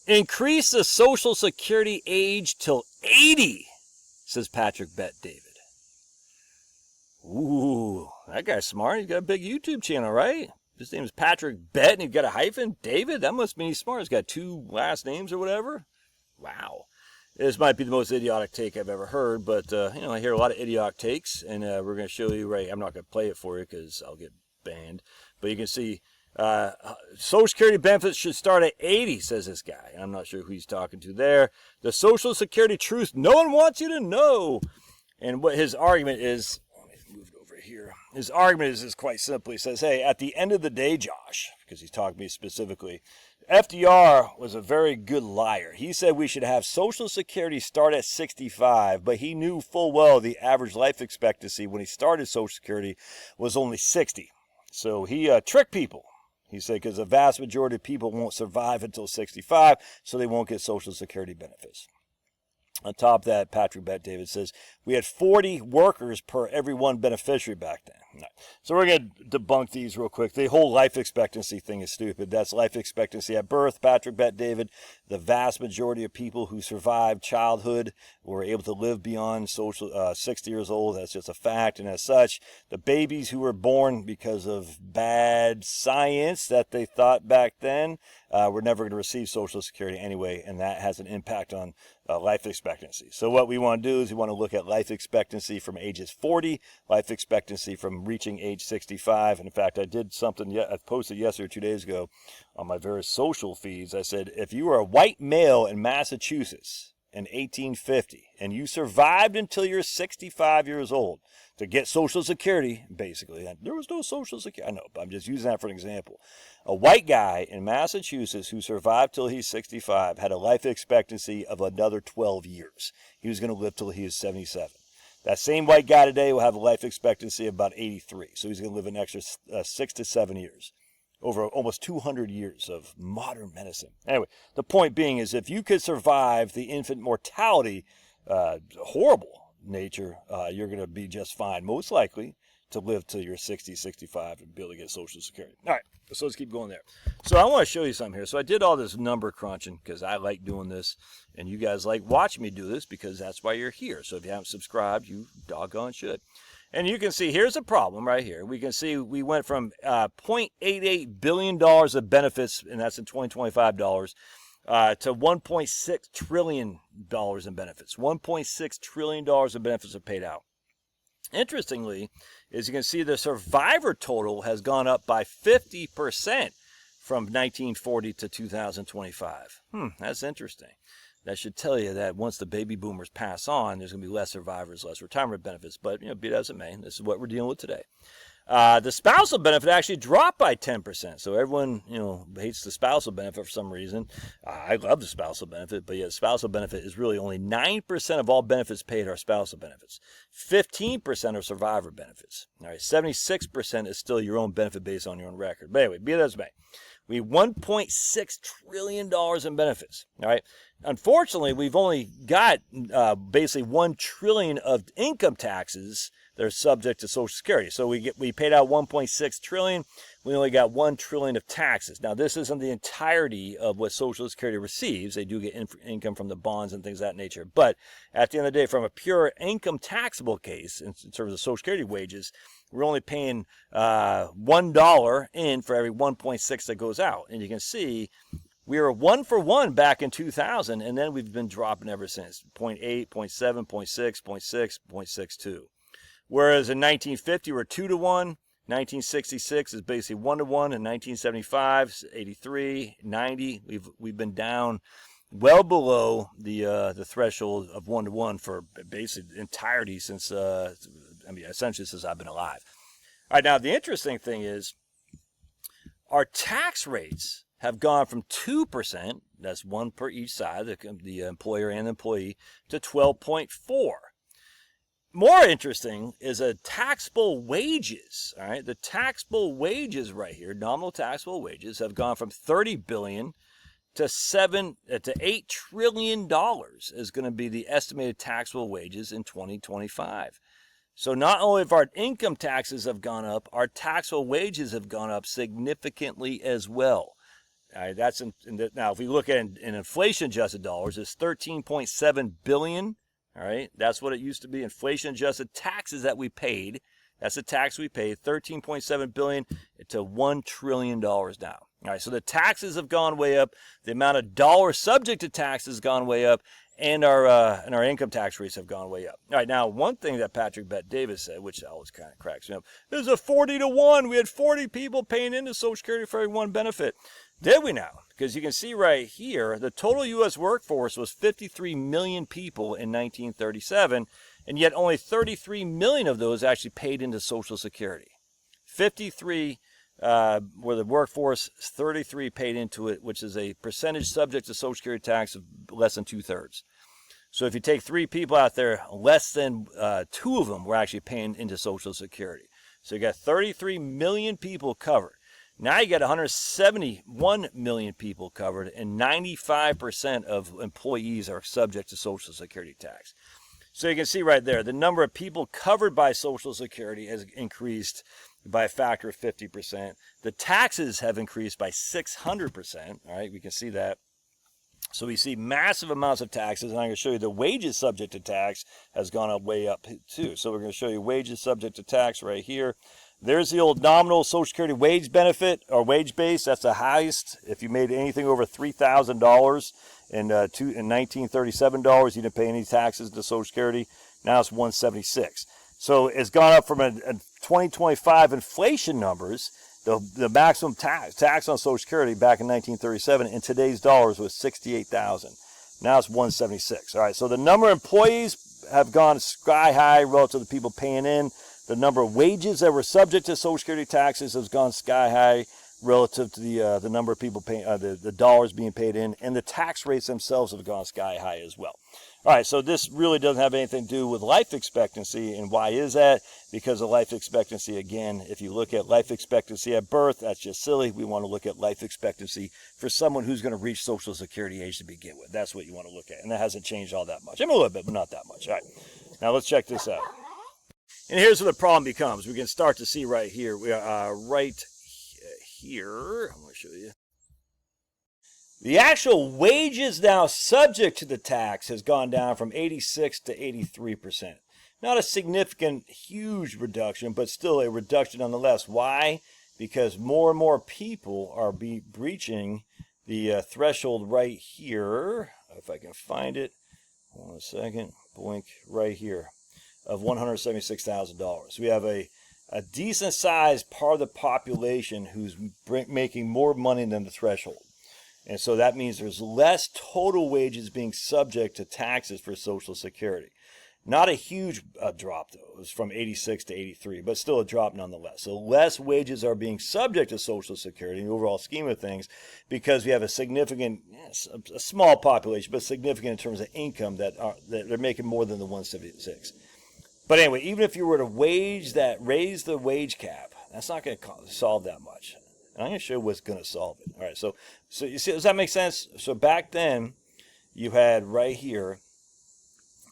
Increase the Social Security age till 80, says Patrick Bet David. Ooh, that guy's smart. He's got a big YouTube channel, right? His name is Patrick Bet, and he's got a hyphen. David, that must mean he's smart. He's got 2 last names or whatever. Wow. This might be the most idiotic take I've ever heard, but, I hear a lot of idiotic takes, and we're going to show you, right, I'm not going to play it for you because I'll get banned, but you can see Social Security benefits should start at 80, says this guy. I'm not sure who he's talking to there. The Social Security truth no one wants you to know. And what his argument is, let me move it over here. His argument is quite simple. He says, hey, at the end of the day, Josh, because he's talking to me specifically, FDR was a very good liar. He said we should have Social Security start at 65, but he knew full well the average life expectancy when he started Social Security was only 60. So he tricked people. He said because the vast majority of people won't survive until 65, so they won't get Social Security benefits. On top of that, Patrick Bet David says, we had 40 workers per every 1 beneficiary back then. Right. So we're going to debunk these real quick. The whole life expectancy thing is stupid. That's life expectancy at birth. Patrick Bet David, the vast majority of people who survived childhood were able to live beyond 60 years old. That's just a fact. And as such, the babies who were born because of bad science that they thought back then were never going to receive Social Security anyway, and that has an impact on life expectancy. So what we want to do is we want to look at life expectancy from ages 40, life expectancy from reaching age 65. And in fact, I did something I posted yesterday or 2 days ago on my various social feeds. I said, if you were a white male in Massachusetts in 1850 and you survived until you're 65 years old to get Social Security, basically, there was no Social Security. I know, but I'm just using that for an example. A white guy in Massachusetts who survived till he's 65 had a life expectancy of another 12 years. He was going to live till he was 77. That same white guy today will have a life expectancy of about 83. So he's going to live an extra 6 to 7 years, over almost 200 years of modern medicine. Anyway, the point being is if you could survive the infant mortality, horrible nature, you're going to be just fine, most likely, to live till you're 60, 65 and be able to get Social Security. All right, so let's keep going there. So I want to show you something here. So I did all this number crunching because I like doing this, and you guys like watching me do this because that's why you're here. So if you haven't subscribed, you doggone should. And you can see here's a problem right here. We can see we went from $0.88 billion of benefits, and that's in 2025 dollars, to $1.6 trillion in benefits. $1.6 trillion of benefits are paid out. Interestingly, as you can see, the survivor total has gone up by 50% from 1940 to 2025. That's interesting. That should tell you that once the baby boomers pass on, there's going to be less survivors, less retirement benefits. But, be it as it may, this is what we're dealing with today. The spousal benefit actually dropped by 10%. So everyone, hates the spousal benefit for some reason. I love the spousal benefit, but yeah, the spousal benefit is really only 9% of all benefits paid are spousal benefits. 15% are survivor benefits. All right, 76% is still your own benefit based on your own record. But anyway, be it as it may. We have $1.6 trillion in benefits. All right. Unfortunately, we've only got basically $1 trillion of income taxes that are subject to Social Security. So we paid out $1.6 trillion. We only got $1 trillion of taxes. Now, this isn't the entirety of what Social Security receives. They do get income from the bonds and things of that nature. But at the end of the day, from a pure income taxable case, in terms of Social Security wages, we're only paying $1 in for every 1.6 that goes out. And you can see we were 1 for 1 back in 2000, and then we've been dropping ever since. 0.8, 0.7, 0.6, 0.6, 0.62. Whereas in 1950, we're 2 to 1. 1966 is basically 1 to 1. In 1975, 83, 90, we've been down well below the threshold of 1 to 1 for basically entirety since essentially since I've been alive. All right, now the interesting thing is our tax rates have gone from 2%, that's 1 per each side, the employer and the employee, to 12.4. More interesting is taxable wages. All right, the taxable wages right here, nominal taxable wages, have gone from $30 billion to $8 trillion is going to be the estimated taxable wages in 2025. So not only have our income taxes have gone up, our taxable wages have gone up significantly as well. All right, that's now if we look at in inflation-adjusted dollars, it's $13.7 billion. All right, that's what it used to be. Inflation-adjusted taxes that we paid. That's the tax we paid, $13.7 billion to $1 trillion now. All right, so the taxes have gone way up. The amount of dollars subject to tax has gone way up, and our income tax rates have gone way up. All right, now one thing that Patrick Bet Davis said, which always kind of cracks me up, there's a 40-to-1. We had 40 people paying into Social Security for every one benefit. Did we now? Because you can see right here, the total U.S. workforce was 53 million people in 1937, and yet only 33 million of those actually paid into Social Security. 53 were the workforce, 33 paid into it, which is a percentage subject to Social Security tax of less than 2/3. So if you take 3 people out there, less than 2 of them were actually paying into Social Security. So you got 33 million people covered. Now you got 171 million people covered, and 95% of employees are subject to Social Security tax. So you can see right there, the number of people covered by Social Security has increased by a factor of 50%. The taxes have increased by 600%. All right, we can see that. So we see massive amounts of taxes, and I'm going to show you the wages subject to tax has gone up way up too. So we're going to show you wages subject to tax right here. There's the old nominal Social Security wage benefit or wage base. That's the highest. If you made anything over $3,000 in 1937 dollars, you didn't pay any taxes to Social Security. Now it's 176. So it's gone up from a 2025 inflation numbers. The maximum tax on Social Security back in 1937 in today's dollars was $68,000. Now it's 176. All right. So the number of employees have gone sky high relative to the people paying in. The number of wages that were subject to Social Security taxes has gone sky high relative to the number of people paying the dollars being paid in, and the tax rates themselves have gone sky high as well. All right, so this really doesn't have anything to do with life expectancy, and why is that? Because of life expectancy, again, if you look at life expectancy at birth, that's just silly. We want to look at life expectancy for someone who's going to reach Social Security age to begin with. That's what you want to look at, and that hasn't changed all that much. I mean, a little bit, but not that much. All right, now let's check this out. And here's where the problem becomes. We can start to see right here. We are right here. I'm going to show you. The actual wages now subject to the tax has gone down from 86 to 83%. Not a significant, huge reduction, but still a reduction nonetheless. Why? Because more and more people are breaching the threshold right here. If I can find it. Hold on a second. Blink right here. Of $176,000. We have a decent sized part of the population who's making more money than the threshold. And so that means there's less total wages being subject to taxes for Social Security. Not a huge drop, though. It was from 86 to 83, but still a drop nonetheless. So less wages are being subject to Social Security in the overall scheme of things because we have a significant, a small population, but significant in terms of income that they're making more than the 176. But anyway, even if you were to raise the wage cap, that's not going to solve that much. And I'm going to show you what's going to solve it. All right, so you see, does that make sense? So back then, you had right here,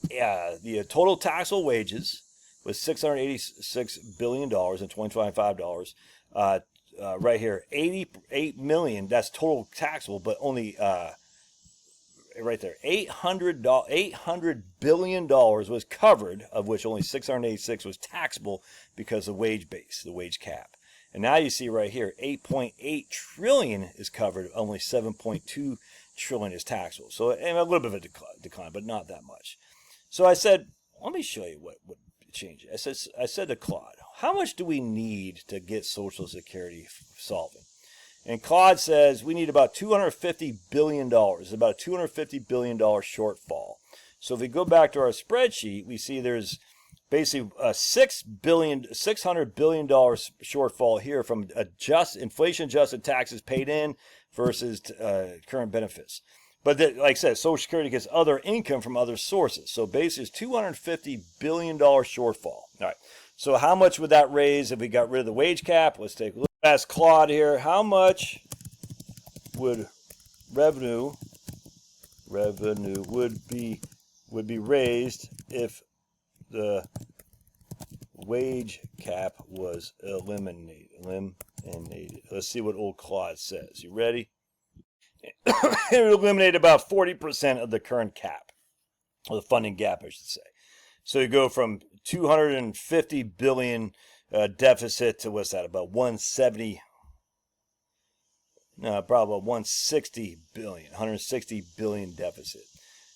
the total taxable wages was $686 billion in 2025 dollars. Right here, 88 million. That's total taxable, but only right there, $800 billion was covered, of which only 686 was taxable because of wage base, the wage cap. And now you see right here, 8.8 trillion is covered, only 7.2 trillion is taxable. So and a little bit of a decline, but not that much. So I said, let me show you what would change it. I said to Claude, how much do we need to get Social Security solving? And Claude says we need about $250 billion, about a $250 billion shortfall. So if we go back to our spreadsheet, we see there's basically a $600 billion shortfall here from inflation-adjusted taxes paid in versus current benefits. But like I said, Social Security gets other income from other sources. So basically it's $250 billion shortfall. All right. So how much would that raise if we got rid of the wage cap? Let's take a look. Ask Claude here, how much would revenue would be raised if the wage cap was eliminated? Let's see what old Claude says. You ready? it would eliminate about 40% of the current cap, or the funding gap, I should say. So you go from 250 billion deficit to what's that? About 170. No, probably about 160 billion, 160 billion deficit.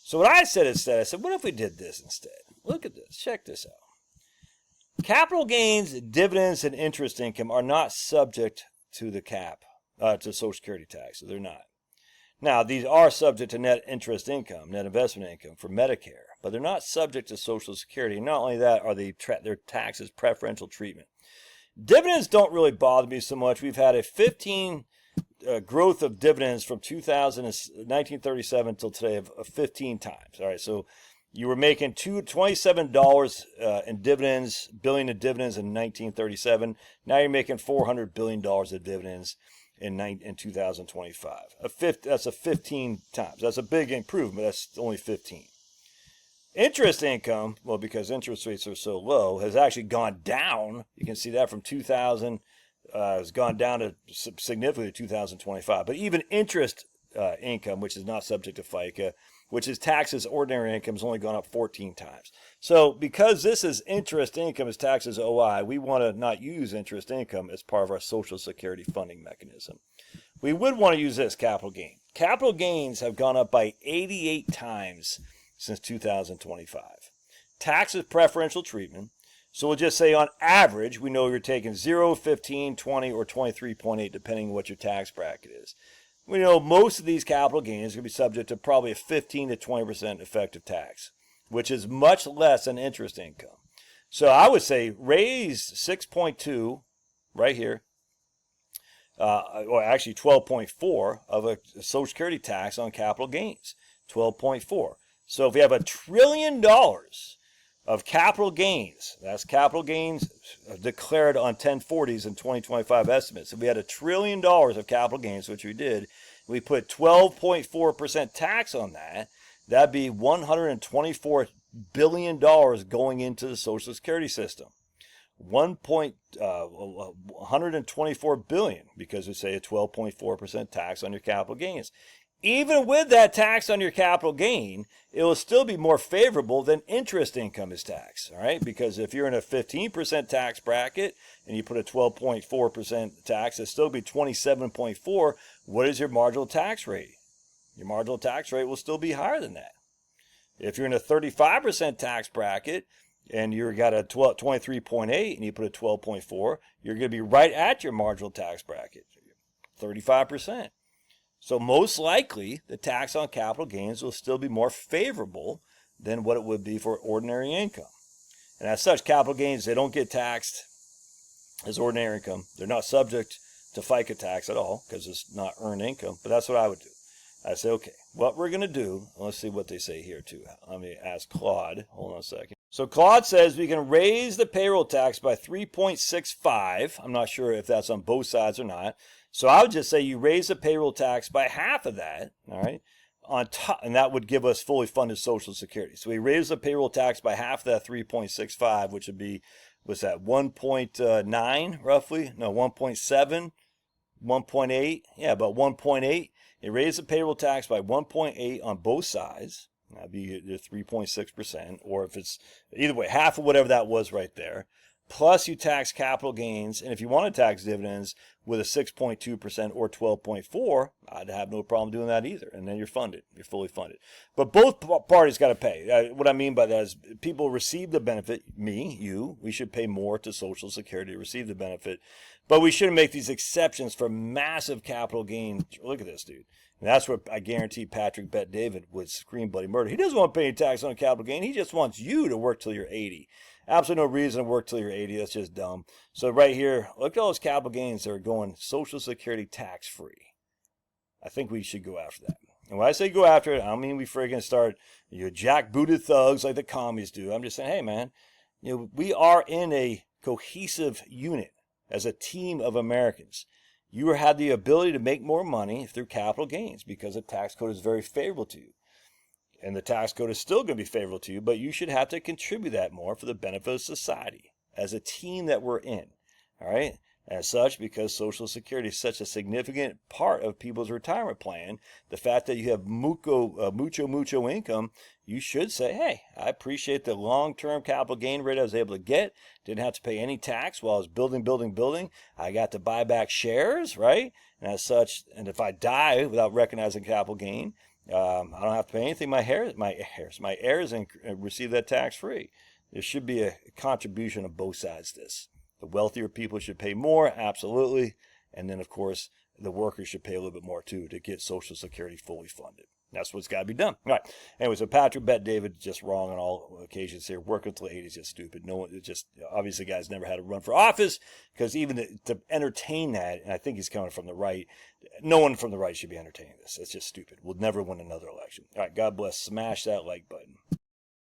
So what I said instead, I said, what if we did this instead? Look at this. Check this out. Capital gains, dividends, and interest income are not subject to the cap, to Social Security tax. So they're not. Now, these are subject to net interest income, net investment income for Medicare, but they're not subject to Social Security. Not only that, are their taxes preferential treatment. Dividends don't really bother me so much. We've had a 15 growth of dividends from 1937 until today of 15 times. All right, so you were making $27 in dividends, billion in dividends in 1937. Now you're making $400 billion of dividends in 2025. That's a 15 times. That's a big improvement. That's only 15. Interest income, well, because interest rates are so low, has actually gone down. You can see that from 2000. Has gone down to significantly 2025. But even interest income, which is not subject to FICA, which is taxed as ordinary income, has only gone up 14 times. So because this is interest income as taxed as OI, we want to not use interest income as part of our Social Security funding mechanism. We would want to use this capital gain. Capital gains have gone up by 88 times since 2025. Tax is preferential treatment. So we'll just say on average, we know you're taking 0, 15, 20, or 23.8, depending on what your tax bracket is. We know most of these capital gains are going to be subject to probably a 15 to 20% effective tax, which is much less than interest income. So I would say raise 6.2 right here, or actually 12.4 of a Social Security tax on capital gains, 12.4. So if we have $1 trillion of capital gains, that's capital gains declared on 1040s and 2025 estimates. If we had $1 trillion of capital gains, which we did, we put 12.4% tax on that, that'd be $124 billion going into the Social Security system. 124 billion, because we say a 12.4% tax on your capital gains. Even with that tax on your capital gain, it will still be more favorable than interest income is taxed, all right? Because if you're in a 15% tax bracket and you put a 12.4% tax, it'll still be 27.4. What is your marginal tax rate? Your marginal tax rate will still be higher than that. If you're in a 35% tax bracket and you've got a 23.8 and you put a 12.4, you're going to be right at your marginal tax bracket, 35%. So most likely, the tax on capital gains will still be more favorable than what it would be for ordinary income. And as such, capital gains, they don't get taxed as ordinary income. They're not subject to FICA tax at all because it's not earned income. But that's what I would do. I say, okay, what we're going to do, let's see what they say here too. Let me ask Claude. Hold on a second. So Claude says we can raise the payroll tax by 3.65. I'm not sure if that's on both sides or not. So I would just say you raise the payroll tax by half of that, all right, on top, and that would give us fully funded Social Security. So we raise the payroll tax by half of that 3.65, which would be, what's that, 1.9 roughly? No, 1.7, 1.8, yeah, about 1.8. You raise the payroll tax by 1.8 on both sides. That'd be your 3.6%, or if it's either way, half of whatever that was right there. Plus you tax capital gains, and if you want to tax dividends with a 6.2% or 12.4, I'd have no problem doing that either. And then you're funded. You're fully funded. But both parties got to pay. What I mean by that is people receive the benefit, me, you, we should pay more to Social Security to receive the benefit. But we shouldn't make these exceptions for massive capital gain. Look at this, dude. And that's what I guarantee Patrick Bet David would scream bloody murder. He doesn't want to pay any tax on capital gain. He just wants you to work till you're 80. Absolutely no reason to work till you're 80. That's just dumb. So right here, look at all those capital gains that are going Social Security tax-free. I think we should go after that. And when I say go after it, I don't mean we friggin' start jackbooted thugs like the commies do. I'm just saying, hey, man, we are in a cohesive unit as a team of Americans. You have the ability to make more money through capital gains because the tax code is very favorable to you. And the tax code is still going to be favorable to you, but you should have to contribute that more for the benefit of society as a team that we're in. All right? As such, because Social Security is such a significant part of people's retirement plan, the fact that you have mucho income, you should say, hey, I appreciate the long-term capital gain rate I was able to get. Didn't have to pay any tax while I was building. I got to buy back shares, right? And as such, and if I die without recognizing capital gain, I don't have to pay anything. My heirs and receive that tax-free. There should be a contribution of both sides to this. The wealthier people should pay more, absolutely. And then, of course, the workers should pay a little bit more, too, to get Social Security fully funded. That's what's got to be done. All right. Anyway, so Patrick bet David just wrong on all occasions here. Working until 80 is just stupid. No one, it just, obviously, guys never had to run for office because even to entertain that, and I think he's coming from the right, no one from the right should be entertaining this. It's just stupid. We'll never win another election. All right. God bless. Smash that like button.